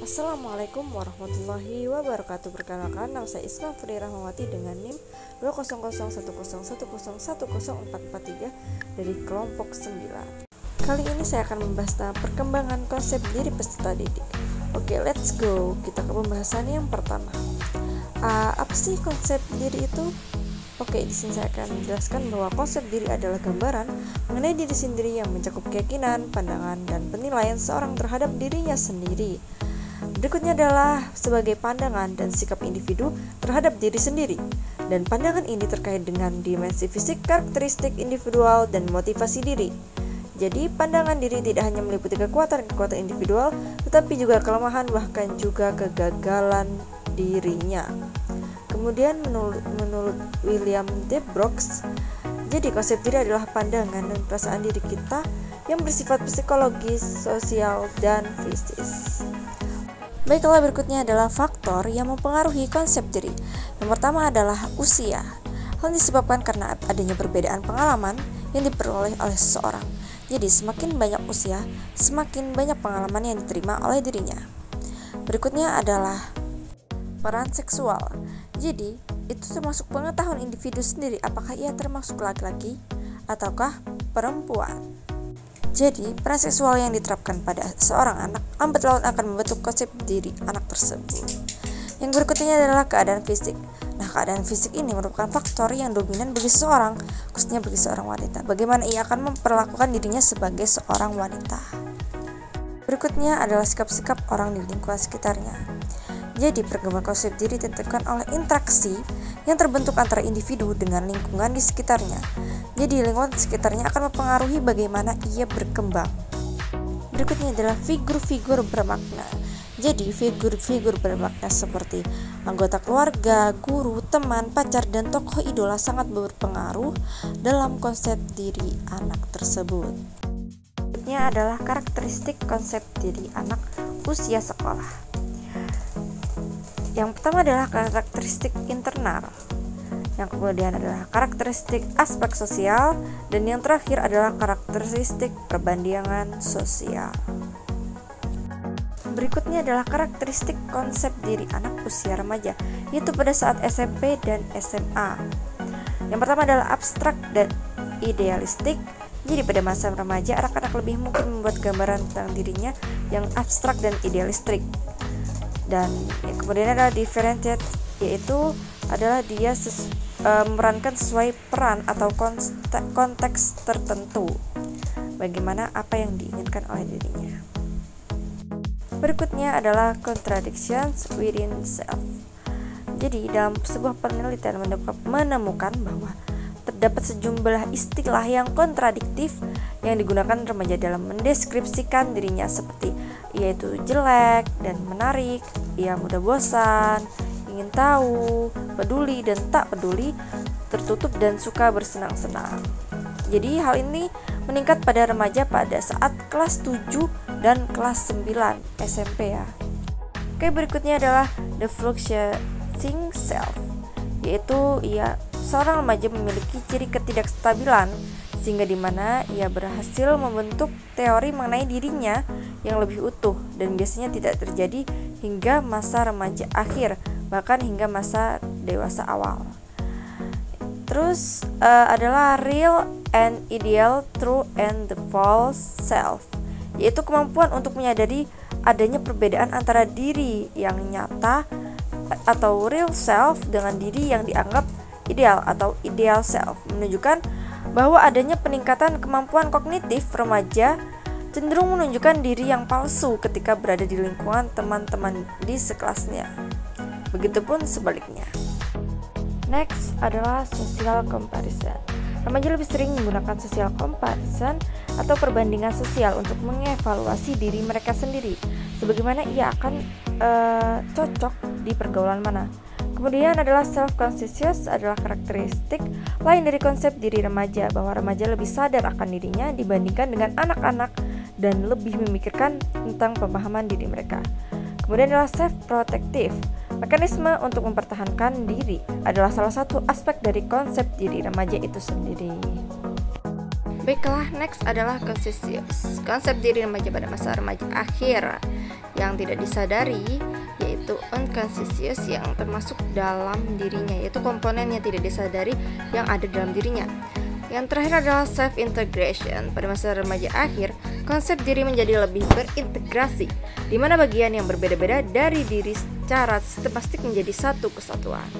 Assalamualaikum warahmatullahi wabarakatuh. Perkenalkan, nama saya Isma Fri Rahmawati dengan NIM 2001010104443 dari kelompok 9. Kali ini saya akan membahas tentang perkembangan konsep diri peserta didik. Oke, let's go. Kita ke pembahasan yang pertama. Apa sih konsep diri itu? Oke, di sini saya akan menjelaskan bahwa konsep diri adalah gambaran mengenai diri sendiri yang mencakup keyakinan, pandangan, dan penilaian seorang terhadap dirinya sendiri. Berikutnya adalah sebagai pandangan dan sikap individu terhadap diri sendiri. Dan pandangan ini terkait dengan dimensi fisik, karakteristik individual, dan motivasi diri. Jadi, pandangan diri tidak hanya meliputi kekuatan-kekuatan individual, tetapi juga kelemahan bahkan juga kegagalan dirinya. Kemudian menurut William D. Brooks, jadi konsep diri adalah pandangan dan perasaan diri kita yang bersifat psikologis, sosial, dan fisik. Baiklah, berikutnya adalah faktor yang mempengaruhi konsep diri. Yang pertama adalah usia. Hal ini disebabkan karena adanya perbedaan pengalaman yang diperoleh oleh seseorang. Jadi semakin banyak usia, semakin banyak pengalaman yang diterima oleh dirinya. Berikutnya adalah peran seksual. Jadi itu termasuk pengetahuan individu sendiri apakah ia termasuk laki-laki ataukah perempuan. Jadi, peran seksual yang diterapkan pada seorang anak lambat laun akan membentuk konsep diri anak tersebut. Yang berikutnya adalah keadaan fisik. Nah, keadaan fisik ini merupakan faktor yang dominan bagi seseorang, khususnya bagi seorang wanita. Bagaimana ia akan memperlakukan dirinya sebagai seorang wanita. Berikutnya adalah sikap-sikap orang di lingkungan sekitarnya. Jadi, perkembangan konsep diri ditentukan oleh interaksi yang terbentuk antara individu dengan lingkungan di sekitarnya. Jadi, lingkungan di sekitarnya akan mempengaruhi bagaimana ia berkembang. Berikutnya adalah figur-figur bermakna. Jadi, figur-figur bermakna seperti anggota keluarga, guru, teman, pacar, dan tokoh idola sangat berpengaruh dalam konsep diri anak tersebut. Berikutnya adalah karakteristik konsep diri anak usia sekolah. Yang pertama adalah karakteristik internal, yang kemudian adalah karakteristik aspek sosial, dan yang terakhir adalah karakteristik perbandingan sosial. Berikutnya adalah karakteristik konsep diri anak usia remaja, yaitu pada saat SMP dan SMA. Yang pertama adalah abstrak dan idealistik. Jadi pada masa remaja, anak-anak lebih mungkin membuat gambaran tentang dirinya yang abstrak dan idealistik. Dan yang kemudian adalah differentiated, yaitu adalah dia memerankan sesuai peran atau konteks tertentu, bagaimana apa yang diinginkan oleh dirinya. Berikutnya adalah contradictions within self. Jadi dalam sebuah penelitian menemukan bahwa terdapat sejumlah istilah yang kontradiktif yang digunakan remaja dalam mendeskripsikan dirinya, seperti yaitu jelek dan menarik, ia mudah bosan, ingin tahu, peduli dan tak peduli, tertutup dan suka bersenang-senang. Jadi hal ini meningkat pada remaja pada saat kelas 7 dan kelas 9 SMP ya. Oke, berikutnya adalah the fluctuating self, yaitu seorang remaja memiliki ciri ketidakstabilan sehingga dimana ia berhasil membentuk teori mengenai dirinya yang lebih utuh dan biasanya tidak terjadi hingga masa remaja akhir, bahkan hingga masa dewasa awal. Terus adalah real and ideal, true and the false self, yaitu kemampuan untuk menyadari adanya perbedaan antara diri yang nyata atau real self dengan diri yang dianggap ideal atau ideal self, menunjukkan bahwa adanya peningkatan kemampuan kognitif remaja cenderung menunjukkan diri yang palsu ketika berada di lingkungan teman-teman di sekelasnya. Begitupun sebaliknya. Next adalah social comparison. Remaja lebih sering menggunakan social comparison atau perbandingan sosial untuk mengevaluasi diri mereka sendiri, sebagaimana ia akan cocok di pergaulan mana. Kemudian adalah self-conscious, adalah karakteristik lain dari konsep diri remaja, bahwa remaja lebih sadar akan dirinya dibandingkan dengan anak-anak dan lebih memikirkan tentang pemahaman diri mereka. Kemudian adalah self-protective, mekanisme untuk mempertahankan diri adalah salah satu aspek dari konsep diri remaja itu sendiri. Baiklah, next adalah conscious, konsep diri remaja pada masa remaja akhir, yang tidak disadari, yaitu unconscious yang termasuk dalam dirinya, yaitu komponen yang tidak disadari yang ada dalam dirinya. Yang terakhir adalah self-integration. Pada masa remaja akhir, konsep diri menjadi lebih berintegrasi, di mana bagian yang berbeda-beda dari diri secara sistematik menjadi satu kesatuan.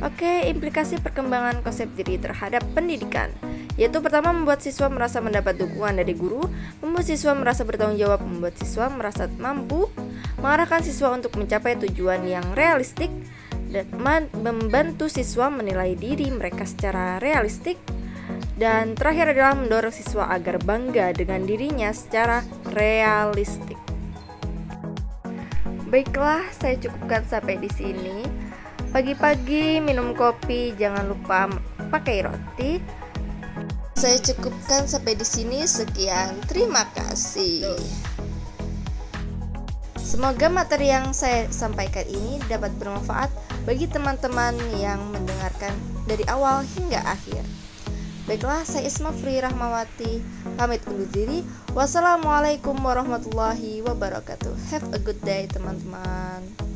Oke, implikasi perkembangan konsep diri terhadap pendidikan, yaitu pertama membuat siswa merasa mendapat dukungan dari guru, membuat siswa merasa bertanggung jawab, membuat siswa merasa mampu, mengarahkan siswa untuk mencapai tujuan yang realistik, dan membantu siswa menilai diri mereka secara realistik. Dan terakhir adalah mendorong siswa agar bangga dengan dirinya secara realistik. Baiklah, saya cukupkan sampai di sini. Pagi-pagi minum kopi, jangan lupa pakai roti. Saya cukupkan sampai di sini. Sekian, terima kasih. Semoga materi yang saya sampaikan ini dapat bermanfaat bagi teman-teman yang mendengarkan dari awal hingga akhir. Baiklah, saya Ismafri Rahmawati pamit undur diri. Wassalamualaikum warahmatullahi wabarakatuh. Have a good day, teman-teman.